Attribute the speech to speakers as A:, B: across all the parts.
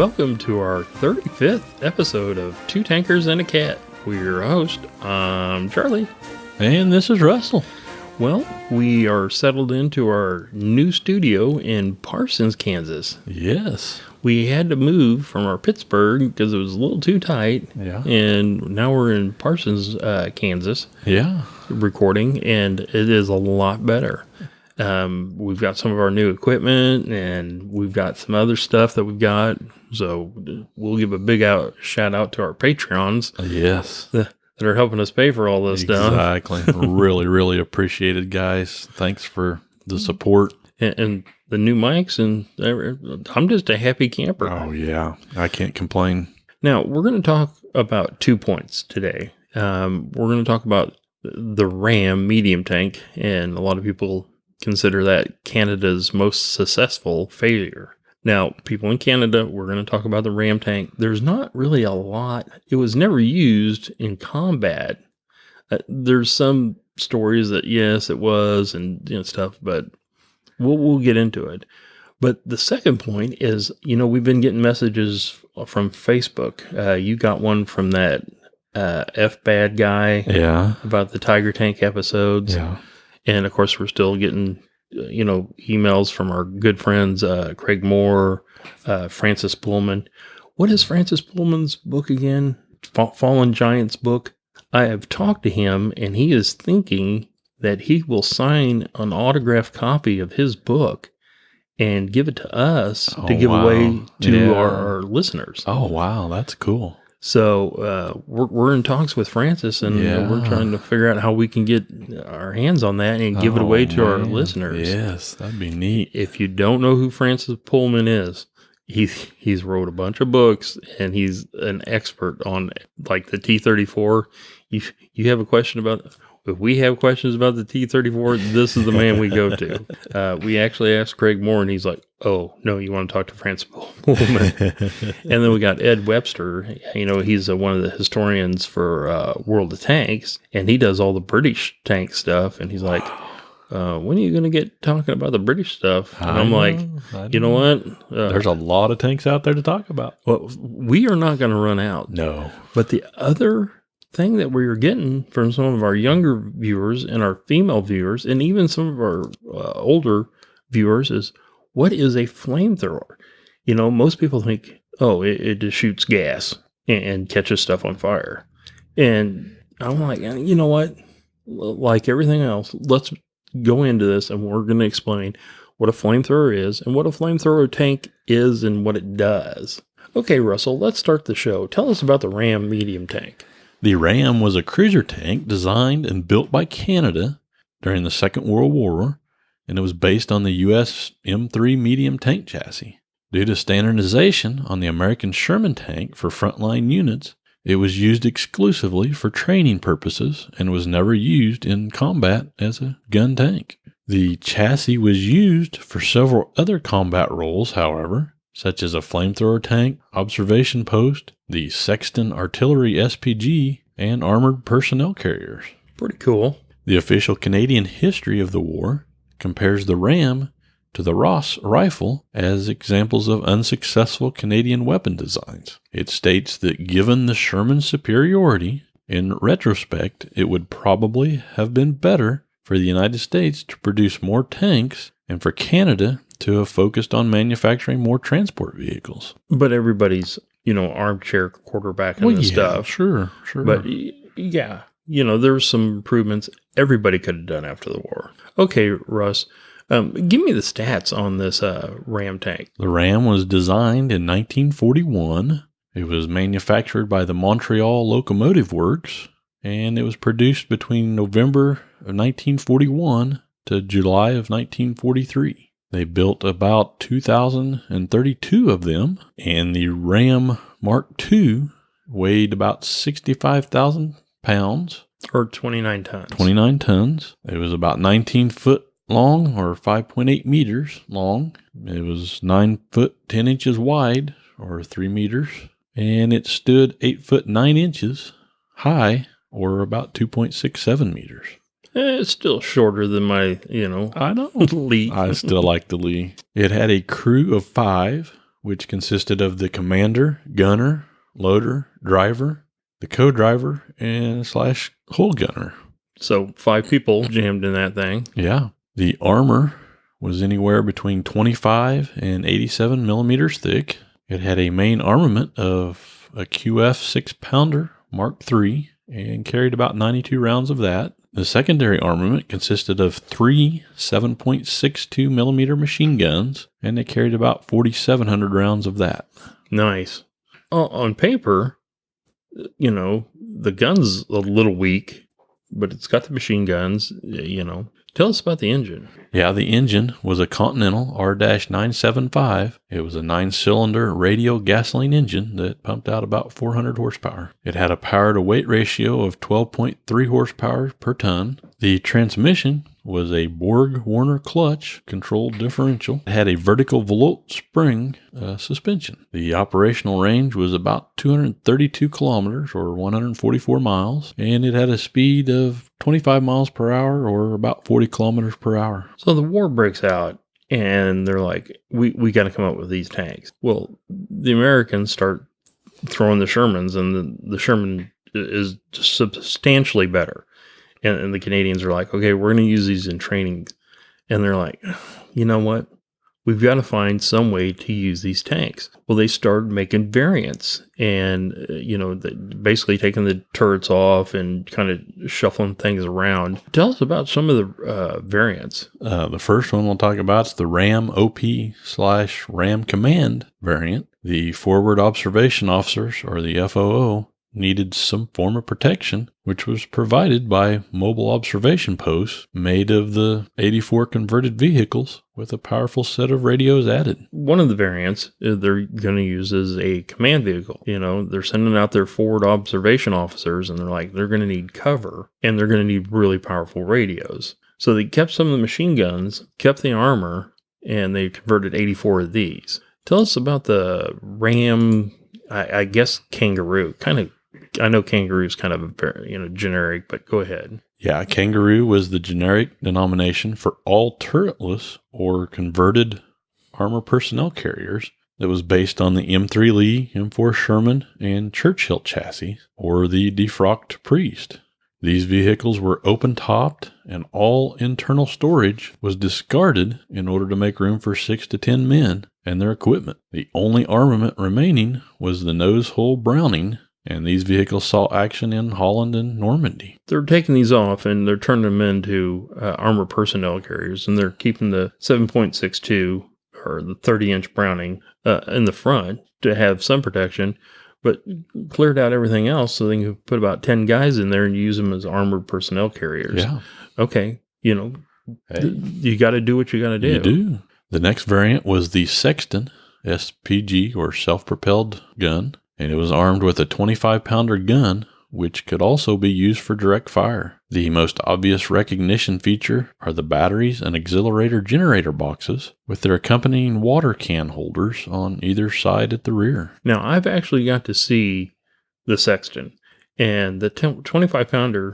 A: Welcome to our 35th episode of Two Tankers and a Cat. We're your host. I'm Charlie.
B: And this is Russell.
A: Well, we are settled into our new studio in Parsons, Kansas.
B: Yes.
A: We had to move from our Pittsburgh because it was a little too tight.
B: Yeah.
A: And now we're in Parsons, Kansas.
B: Yeah.
A: Recording, and it is a lot better. We've got some of our new equipment, and we've got some other stuff that we've got. So we'll give a big shout out to our Patreons.
B: Yes.
A: That are helping us pay for all this stuff.
B: Exactly. Really appreciated, guys. Thanks for the support.
A: And the new mics, and I'm just a happy camper.
B: Oh, yeah. I can't complain.
A: Now, we're going to talk about 2 points today. We're going to talk about the Ram medium tank, and a lot of people consider that Canada's most successful failure. Now, people in Canada, we're going to talk about the Ram tank. There's not really a lot. It was never used in combat. There's some stories that, yes, it was and stuff, but we'll get into it. But the second point is, we've been getting messages from Facebook. You got one from that F-Bad guy about the Tiger Tank episodes.
B: Yeah.
A: And, of course, we're still getting, emails from our good friends, Craig Moore, Francis Pullman. What is Francis Pullman's book again? Fallen Giants book. I have talked to him, and he is thinking that he will sign an autographed copy of his book and give it to us to give away to our listeners.
B: Oh, wow. That's cool.
A: So we're in talks with Francis, and we're trying to figure out how we can get our hands on that and give it away to our listeners.
B: Yes, that'd be neat.
A: If you don't know who Francis Pullman is, he's wrote a bunch of books, and he's an expert on like the T-34. You have a question about... If we have questions about the T-34, this is the man we go to. We actually asked Craig Moore, and he's like, oh, no, you want to talk to Francis Pullman. And then we got Ed Webster. He's one of the historians for World of Tanks, and he does all the British tank stuff. And he's like, when are you going to get talking about the British stuff? And I'm like, you know what?
B: There's a lot of tanks out there to talk about.
A: Well, we are not going to run out.
B: No.
A: But the other thing that we're getting from some of our younger viewers and our female viewers, and even some of our older viewers, is what is a flamethrower? Most people think, oh, it just shoots gas and catches stuff on fire. And I'm like, you know what? Like everything else, let's go into this, and we're going to explain what a flamethrower is and what a flamethrower tank is and what it does. Okay, Russell, let's start the show. Tell us about the Ram medium tank.
B: The Ram was a cruiser tank designed and built by Canada during the Second World War, and it was based on the U.S. M3 medium tank chassis. Due to standardization on the American Sherman tank for frontline units, it was used exclusively for training purposes and was never used in combat as a gun tank. The chassis was used for several other combat roles, however, such as a flamethrower tank, observation post, the Sexton Artillery SPG, and armored personnel carriers.
A: Pretty cool.
B: The official Canadian history of the war compares the Ram to the Ross rifle as examples of unsuccessful Canadian weapon designs. It states that given the Sherman superiority, in retrospect, it would probably have been better for the United States to produce more tanks and for Canada to have focused on manufacturing more transport vehicles.
A: But everybody's, armchair quarterbacking and stuff.
B: Sure.
A: But yeah, there's some improvements everybody could have done after the war. Okay, Russ, give me the stats on this Ram tank.
B: The Ram was designed in 1941. It was manufactured by the Montreal Locomotive Works, and it was produced between November of 1941 to July of 1943. They built about 2,032 of them, and the Ram Mark II weighed about 65,000 pounds.
A: Or 29 tons.
B: 29 tons. It was about 19 foot long, or 5.8 meters long. It was 9 foot 10 inches wide, or 3 meters. And it stood 8 foot 9 inches high, or about 2.67 meters.
A: It's still shorter than my,
B: I know.
A: Lee.
B: I still like the Lee. It had a crew of 5 which consisted of the commander, gunner, loader, driver, the co-driver, and / hull gunner.
A: So 5 people jammed in that thing.
B: Yeah. The armor was anywhere between 25 and 87 millimeters thick. It had a main armament of a QF 6-pounder Mark III and carried about 92 rounds of that. The secondary armament consisted of 3 7.62 millimeter machine guns, and they carried about 4,700 rounds of that.
A: Nice. On paper, the gun's a little weak, but it's got the machine guns, Tell us about the engine.
B: Yeah, the engine was a Continental R-975. It was a 9-cylinder radial gasoline engine that pumped out about 400 horsepower. It had a power-to-weight ratio of 12.3 horsepower per ton. The transmission was a Borg-Warner clutch controlled differential. It had a vertical Volot spring suspension. The operational range was about 232 kilometers or 144 miles, and it had a speed of 25 miles per hour or about 40 kilometers per hour.
A: So the war breaks out, and they're like, we got to come up with these tanks. Well, the Americans start throwing the Shermans, and the Sherman is just substantially better. And the Canadians are like, okay, we're going to use these in training. And they're like, you know what? We've got to find some way to use these tanks. Well, they started making variants and, basically taking the turrets off and kind of shuffling things around. Tell us about some of the variants.
B: The first one we'll talk about is the Ram OP/Ram Command variant. The Forward Observation Officers, or the FOO, needed some form of protection, which was provided by mobile observation posts made of the 84 converted vehicles with a powerful set of radios added.
A: One of the variants they're going to use is a command vehicle. They're sending out their forward observation officers, and they're going to need cover, and they're going to need really powerful radios. So they kept some of the machine guns, kept the armor, and they converted 84 of these. Tell us about the Ram, I guess Kangaroo. I know Kangaroo is kind of a generic, but go ahead.
B: Yeah, Kangaroo was the generic denomination for all turretless or converted armor personnel carriers that was based on the M3 Lee, M4 Sherman, and Churchill chassis, or the defrocked Priest. These vehicles were open-topped, and all internal storage was discarded in order to make room for 6 to 10 men and their equipment. The only armament remaining was the nose-hole Browning, and these vehicles saw action in Holland and Normandy.
A: They're taking these off, and they're turning them into armor personnel carriers, and they're keeping the 7.62 or the 30-inch Browning in the front to have some protection, but cleared out everything else so they can put about 10 guys in there and use them as armored personnel carriers.
B: Yeah.
A: Okay, you got to do what you got to do.
B: You do. The next variant was the Sexton SPG, or self-propelled gun, and it was armed with a 25-pounder gun, which could also be used for direct fire. The most obvious recognition feature are the batteries and accelerator generator boxes with their accompanying water can holders on either side at the rear.
A: Now, I've actually got to see the Sexton, and the 25-pounder,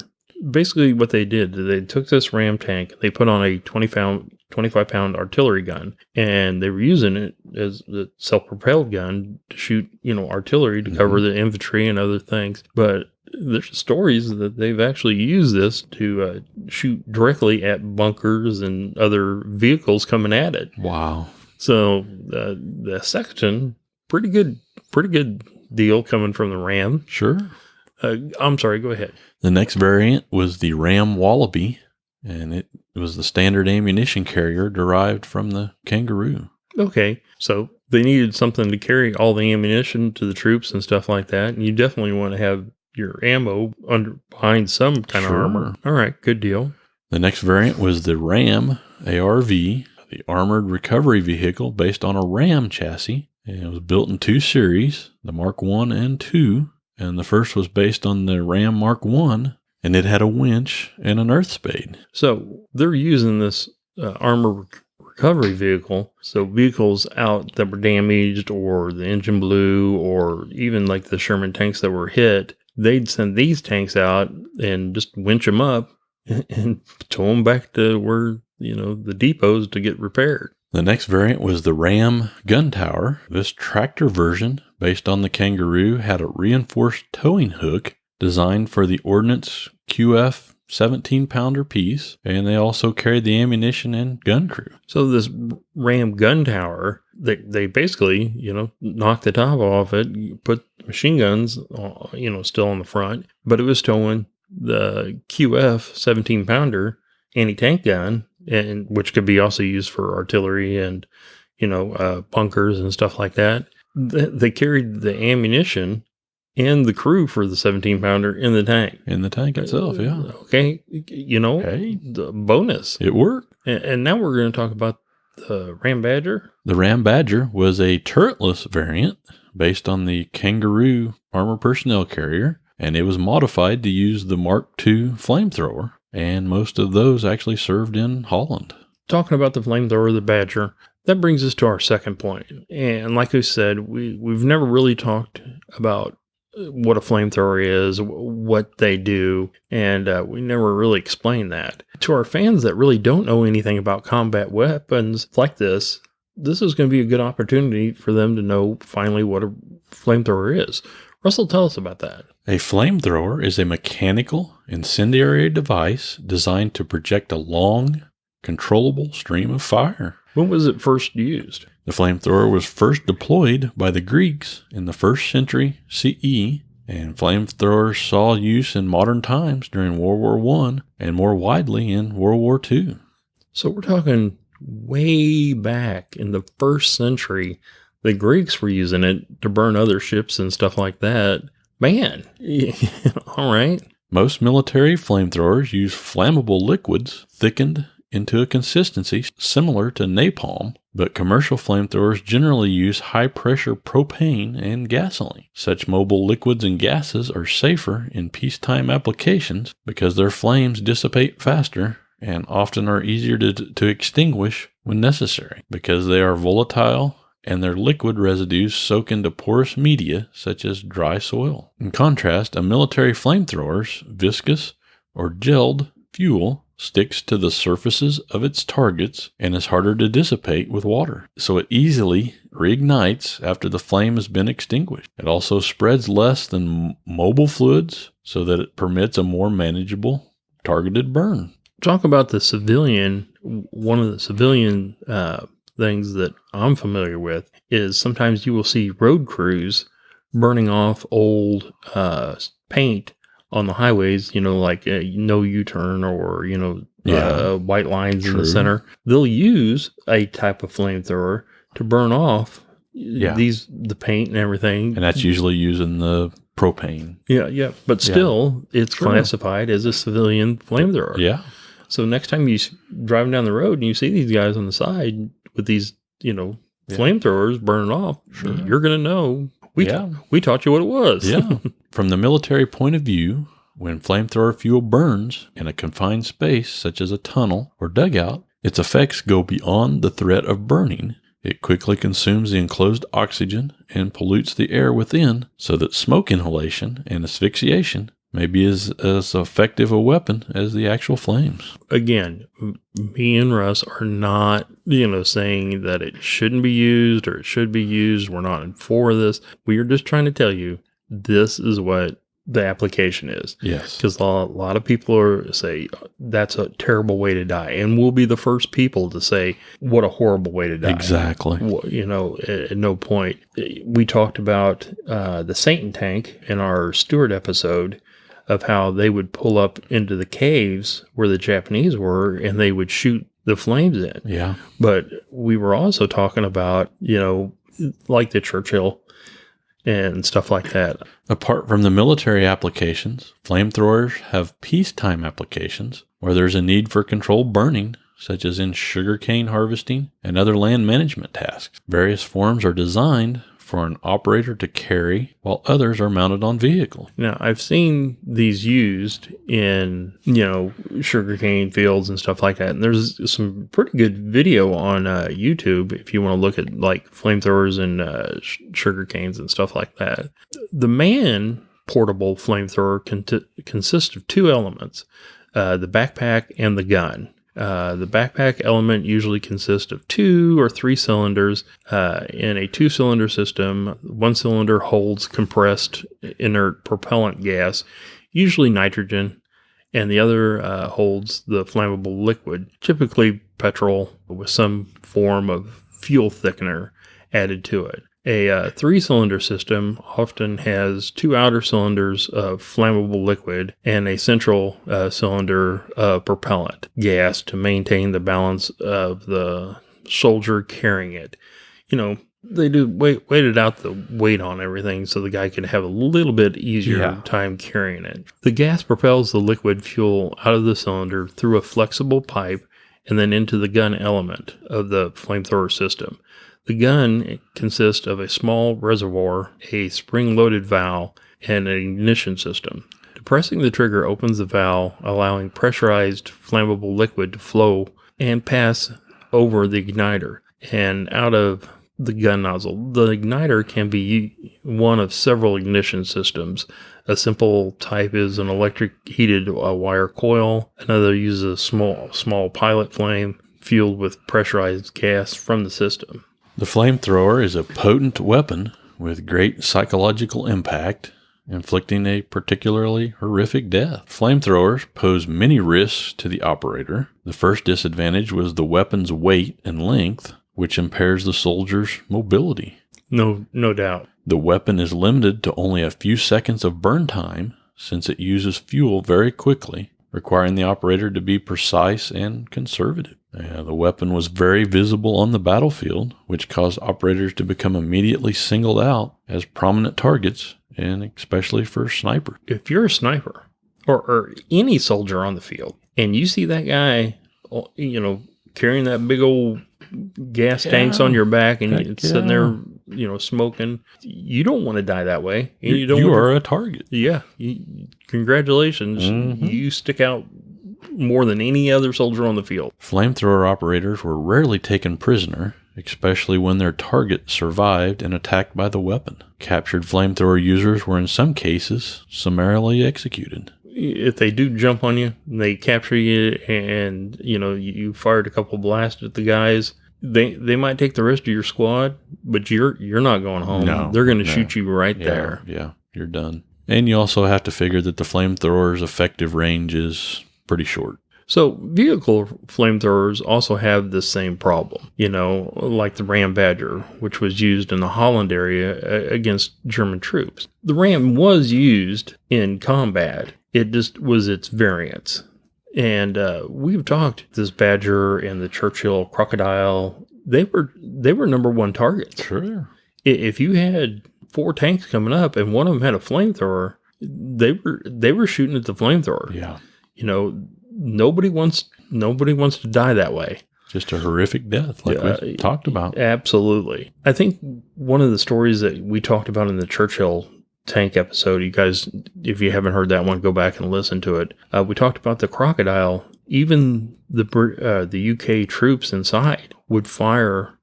A: basically what they did, they took this Ram tank, they put on a 25-pound artillery gun, and they were using it as a self-propelled gun to shoot, artillery to cover the infantry and other things. But there's stories that they've actually used this to shoot directly at bunkers and other vehicles coming at it.
B: Wow.
A: So the Sexton, pretty good deal coming from the Ram.
B: Sure.
A: I'm sorry, go ahead.
B: The next variant was the Ram Wallaby, and it was the standard ammunition carrier derived from the Kangaroo.
A: Okay, so they needed something to carry all the ammunition to the troops and stuff like that, and you definitely want to have your ammo behind some kind of armor. All right, good deal.
B: The next variant was the Ram ARV, the armored recovery vehicle based on a Ram chassis, and it was built in 2 series, the Mark I and II. And the first was based on the Ram Mark I, and it had a winch and an earth spade.
A: So they're using this armor recovery vehicle. So vehicles out that were damaged or the engine blew or even like the Sherman tanks that were hit, they'd send these tanks out and just winch them up and tow them back to where, the depots to get repaired.
B: The next variant was the Ram gun tower. This tractor version, based on the Kangaroo, had a reinforced towing hook designed for the Ordnance QF 17-pounder piece, and they also carried the ammunition and gun crew.
A: So this Ram gun tower, they basically, knocked the top off it, put machine guns, still on the front, but it was towing the QF 17-pounder anti-tank gun, and which could be also used for artillery and, bunkers and stuff like that. They carried the ammunition and the crew for the 17-pounder in the tank.
B: In the tank itself, yeah.
A: Okay.
B: Hey,
A: the bonus.
B: It worked.
A: And now we're going to talk about the Ram Badger.
B: The Ram Badger was a turretless variant based on the Kangaroo armor personnel carrier, and it was modified to use the Mark II flamethrower, and most of those actually served in Holland.
A: Talking about the flamethrower, the Badger, that brings us to our second point. And like I said, we've never really talked about what a flamethrower is, what they do, and we never really explained that. To our fans that really don't know anything about combat weapons like this is going to be a good opportunity for them to know finally what a flamethrower is. Russell, tell us about that.
B: A flamethrower is a mechanical incendiary device designed to project a long, controllable stream of fire.
A: When was it first used?
B: The flamethrower was first deployed by the Greeks in the 1st century CE, and flamethrowers saw use in modern times during World War I and more widely in World War II.
A: So we're talking way back in the 1st century. The Greeks were using it to burn other ships and stuff like that. Man, all right.
B: Most military flamethrowers use flammable liquids thickened into a consistency similar to napalm, but commercial flamethrowers generally use high-pressure propane and gasoline. Such mobile liquids and gases are safer in peacetime applications because their flames dissipate faster and often are easier to extinguish when necessary because they are volatile and their liquid residues soak into porous media such as dry soil. In contrast, a military flamethrower's viscous or gelled fuel sticks to the surfaces of its targets and is harder to dissipate with water, so it easily reignites after the flame has been extinguished. It also spreads less than mobile fluids so that it permits a more manageable targeted burn.
A: Talk about the civilian. One of the civilian things that I'm familiar with is sometimes you will see road crews burning off old paint on the highways, like no U-turn or, white lines in the center. They'll use a type of flamethrower to burn off the paint and everything.
B: And that's usually using the propane.
A: Yeah. But still, it's classified as a civilian flamethrower.
B: Yeah.
A: So next time you're driving down the road and you see these guys on the side with these, flamethrowers burning off, you're going to know. We taught you what it was.
B: Yeah. From the military point of view, when flamethrower fuel burns in a confined space, such as a tunnel or dugout, its effects go beyond the threat of burning. It quickly consumes the enclosed oxygen and pollutes the air within so that smoke inhalation and asphyxiation may be as effective a weapon as the actual flames.
A: Again, me and Russ are not, saying that it shouldn't be used or it should be used. We're not for this. We are just trying to tell you this is what the application is.
B: Yes.
A: Because a lot of people say that's a terrible way to die. And we'll be the first people to say what a horrible way to die.
B: Exactly.
A: At no point. We talked about the Satan tank in our Stewart episode of how they would pull up into the caves where the Japanese were and they would shoot the flames in.
B: Yeah.
A: But we were also talking about, like the Churchill and stuff like that.
B: Apart from the military applications, flamethrowers have peacetime applications where there's a need for controlled burning, such as in sugarcane harvesting and other land management tasks. Various forms are designed for an operator to carry, while others are mounted on vehicles.
A: Now, I've seen these used in, sugarcane fields and stuff like that. And there's some pretty good video on YouTube if you want to look at like flamethrowers and sugar canes and stuff like that. The man-portable flamethrower consists of two elements, the backpack and the gun. The backpack element usually consists of 2 or 3 cylinders. In a 2-cylinder system, one cylinder holds compressed inert propellant gas, usually nitrogen, and the other holds the flammable liquid, typically petrol with some form of fuel thickener added to it. A 3-cylinder system often has 2 outer cylinders of flammable liquid and a central cylinder of propellant gas to maintain the balance of the soldier carrying it. They do weighted out the weight on everything so the guy can have a little bit easier time carrying it. The gas propels the liquid fuel out of the cylinder through a flexible pipe and then into the gun element of the flamethrower system. The gun consists of a small reservoir, a spring-loaded valve, and an ignition system. Depressing the trigger opens the valve, allowing pressurized flammable liquid to flow and pass over the igniter and out of the gun nozzle. The igniter can be one of several ignition systems. A simple type is an electric heated wire coil. Another uses a small pilot flame fueled with pressurized gas from the system.
B: The flamethrower is a potent weapon with great psychological impact, inflicting a particularly horrific death. Flamethrowers pose many risks to the operator. The first disadvantage was the weapon's weight and length, which impairs the soldier's mobility.
A: No doubt.
B: The weapon is limited to only a few seconds of burn time, since it uses fuel very quickly, requiring the operator to be precise and conservative. The weapon was very visible on the battlefield, which caused operators to become immediately singled out as prominent targets, and especially for snipers.
A: If you're a sniper or any soldier on the field, and you see that guy, carrying that big old gas tanks on your back and you're sitting there, smoking, you don't want to die that way.
B: You are a target.
A: Yeah. Congratulations. Mm-hmm. You stick out more than any other soldier on the field.
B: Flamethrower operators were rarely taken prisoner, especially when their target survived and attacked by the weapon. Captured flamethrower users were in some cases summarily executed.
A: If they do jump on you, they capture you, and you fired a couple blasts at the guys, they might take the rest of your squad, but you're not going home.
B: No,
A: they're going to shoot you right there.
B: Yeah, you're done. And you also have to figure that the flamethrower's effective range is pretty short.
A: So vehicle flamethrowers also have the same problem, like the Ram Badger, which was used in the Holland area against German troops. The Ram was used in combat. It just was its variants. And we've talked this Badger and the Churchill Crocodile. They were number one targets.
B: Sure.
A: If you had 4 tanks coming up and one of them had a flamethrower, they were shooting at the flamethrower.
B: Yeah.
A: Nobody wants to die that way.
B: Just a horrific death, like we talked about.
A: Absolutely. I think one of the stories that we talked about in the Churchill tank episode, you guys, if you haven't heard that one, go back and listen to it. We talked about the Crocodile. Even the UK troops inside would fire,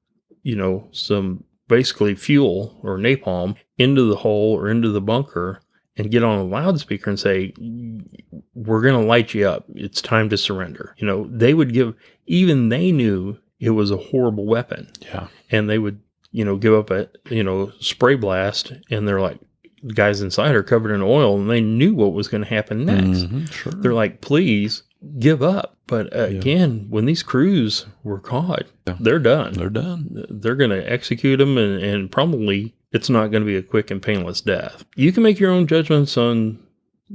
A: some basically fuel or napalm into the hole or into the bunker and get on a loudspeaker and say, we're going to light you up. It's time to surrender. They would even they knew it was a horrible weapon.
B: Yeah.
A: And they would, give up a, spray blast, and they're like, the guys inside are covered in oil, and they knew what was going to happen next.
B: Mm-hmm, sure.
A: They're like, please give up. But again, when these crews were caught, they're done.
B: They're done.
A: They're going to execute them, and probably it's not going to be a quick and painless death. You can make your own judgments on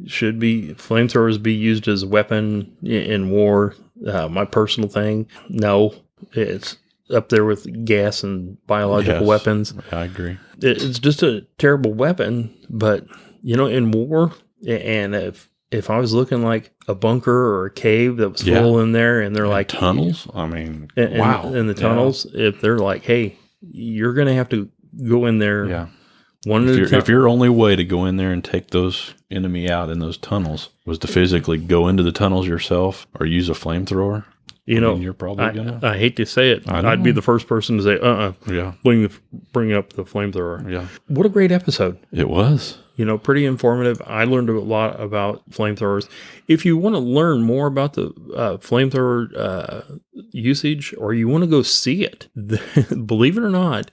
A: should flamethrowers be used as a weapon in war. My personal thing, no, it's up there with gas and biological weapons.
B: I agree.
A: It's just a terrible weapon, but in war, and if I was looking like a bunker or a cave that was full in there, and they're like
B: tunnels, wow,
A: in the tunnels, if they're like, hey, you're going to have to go in there.
B: Yeah. If your only way to go in there and take those enemy out in those tunnels was to physically go into the tunnels yourself or use a flamethrower, you're probably gonna.
A: I hate to say it. I'd be the first person to say,
B: Yeah.
A: Bring up the flamethrower.
B: Yeah.
A: What a great episode.
B: It was.
A: Pretty informative. I learned a lot about flamethrowers. If you want to learn more about the flamethrower usage, or you want to go see it, believe it or not,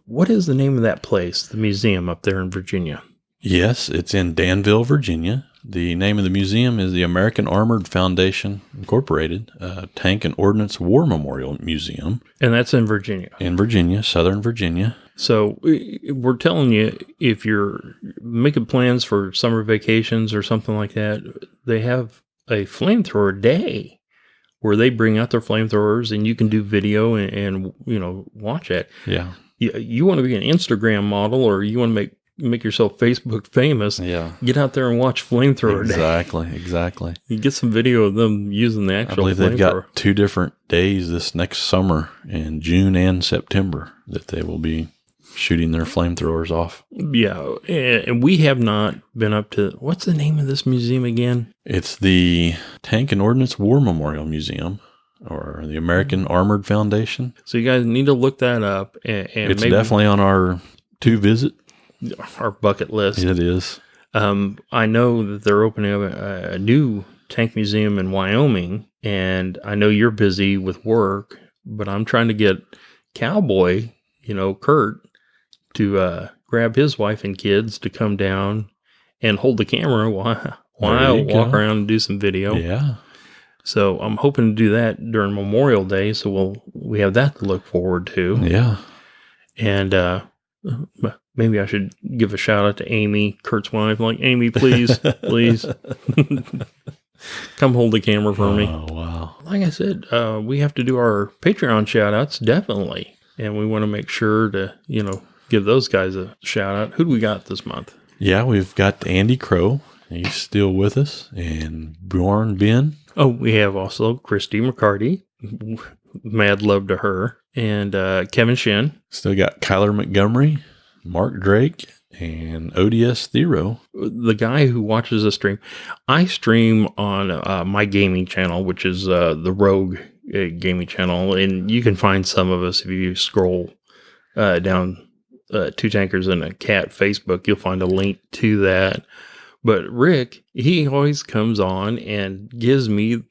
A: what is the name of that place, the museum up there in Virginia?
B: Yes, it's in Danville, Virginia. The name of the museum is the American Armored Foundation Incorporated Tank and Ordnance War Memorial Museum.
A: And that's in Virginia.
B: In Virginia, Southern Virginia.
A: So we're telling you, if you're making plans for summer vacations or something like that, they have a flamethrower day where they bring out their flamethrowers and you can do video and watch it.
B: Yeah.
A: You want to be an Instagram model, or you want to make yourself Facebook famous, get out there and watch Flamethrower Day.
B: Exactly.
A: You get some video of them using the actual
B: flamethrower. I believe they've got 2 different days this next summer, in June and September, that they will be shooting their flamethrowers off.
A: Yeah, and we have not been up to, what's the name of this museum again?
B: It's the Tank and Ordnance War Memorial Museum, or the American Armored Foundation.
A: So you guys need to look that up. And
B: it's definitely on our
A: our bucket list.
B: It is.
A: I know that they're opening up a new tank museum in Wyoming, and I know you're busy with work, but I'm trying to get Cowboy, Kurt, to grab his wife and kids to come down and hold the camera while I walk around and do some video.
B: Yeah.
A: So I'm hoping to do that during Memorial Day, so we have that to look forward to.
B: Yeah.
A: And maybe I should give a shout out to Amy, Kurt's wife. Like, Amy, please, please, come hold the camera for me.
B: Oh, wow.
A: Like I said, we have to do our Patreon shout outs, definitely. And we want to make sure to, give those guys a shout out. Who do we got this month?
B: Yeah, we've got Andy Crow. He's still with us. And Bjorn Ben.
A: Oh, we have also Christy McCarty. Mad love to her. And Kevin Shin.
B: Still got Kyler Montgomery, Mark Drake, and ODS Thero.
A: The guy who watches us stream. I stream on my gaming channel, which is the Rogue gaming channel. And you can find some of us if you scroll down Two Tankers and a Cat Facebook. You'll find a link to that. But Rick, he always comes on and gives me,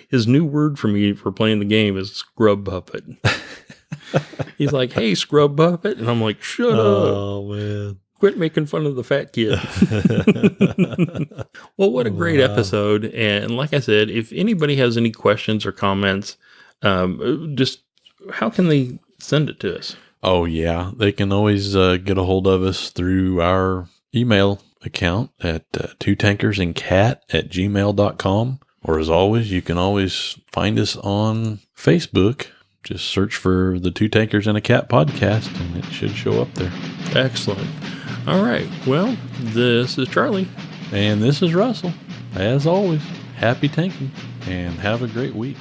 A: his new word for me for playing the game is scrub puppet. He's like, hey, scrub puppet. And I'm like, shut up.
B: Oh, man.
A: Quit making fun of the fat kid. Well, what a great episode. And like I said, if anybody has any questions or comments, just how can they send it to us?
B: Oh, yeah. They can always get a hold of us through our email account at twotankersandcat@gmail.com. Or as always, you can always find us on Facebook. Just search for the Two Tankers and a Cat podcast, and it should show up there.
A: Excellent. All right. Well, this is Charlie.
B: And this is Russell. As always, happy tanking, and have a great week.